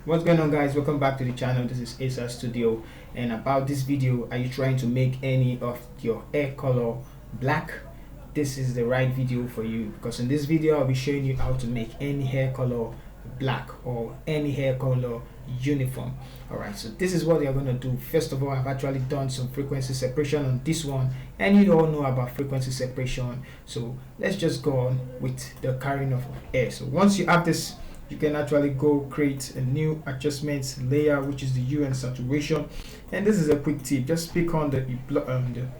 What's going on, guys? Welcome back to the channel. This is Asa Studio, and about this video, are you trying to make any of your hair color black? This is the right video for you, because in this video I'll be showing you how to make any hair color black or any hair color uniform. Alright, so this is what you're going to do. First of all, I've actually done some frequency separation on this one, and you all know about frequency separation, so let's just go on with the carrying of hair. So once you have this, you can actually go create a new adjustment layer, which is the hue and saturation. And this is a quick tip: just pick on the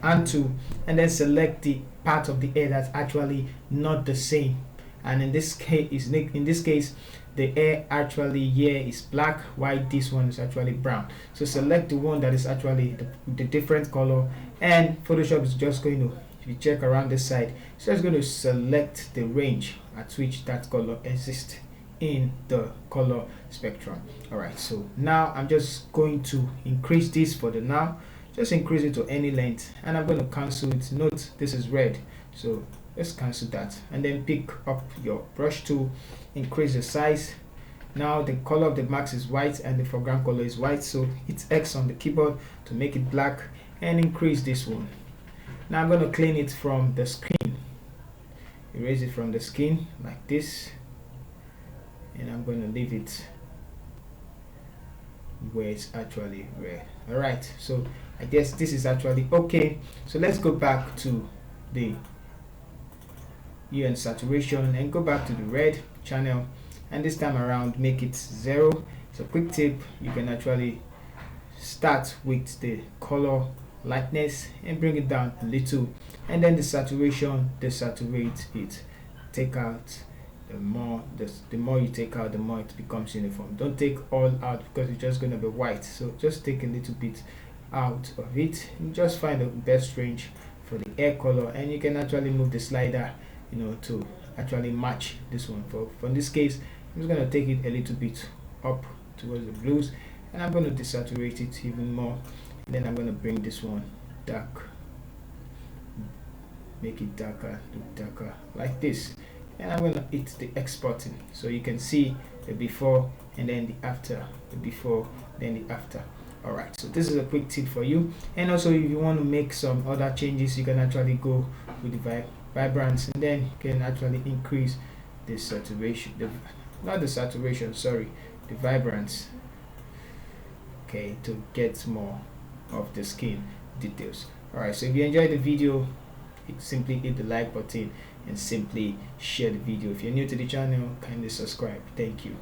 hand tool and then select the part of the hair that's actually not the same. And in this case, the hair actually here is black, while this one is actually brown. So select the one that is actually the different color, and Photoshop is just going to, if you check around this side, it's just going to select the range at which that color exists in the color spectrum. Alright, so now I'm just going to increase this for the now. Just increase it to any length, and I'm going to cancel it. Note this is red, so let's cancel that, and then pick up your brush tool, increase the size. Now the color of the mask is white and the foreground color is white, so hit X on the keyboard to make it black and increase this one. Now I'm going to clean it from the skin, erase it from the skin like this, and I'm going to leave it where it's actually red. Alright, so I guess this is actually okay. So let's go back to the hue and saturation and go back to the red channel, and this time around make it 0. It's a quick tip: you can actually start with the color lightness and bring it down a little, and then the saturation, desaturate it, take out. The more you take out, the more it becomes uniform. Don't take all out, because it's just going to be white. So just take a little bit out of it and just find the best range for the hair color, and you can actually move the slider, to actually match this one. For this case, I'm just going to take it a little bit up towards the blues, and I'm going to desaturate it even more, and then I'm going to bring this one dark, make it darker, look darker like this. And I'm going to hit the X button, so you can see the before and then the after, the before then the after. Alright, so this is a quick tip for you. And also, if you want to make some other changes, you can actually go with the vibrance, and then you can actually increase the saturation, not the saturation, sorry, the vibrance, okay, to get more of the skin details. Alright, so if you enjoyed the video, simply hit the like button and simply share the video. If you're new to the channel, kindly subscribe. Thank you.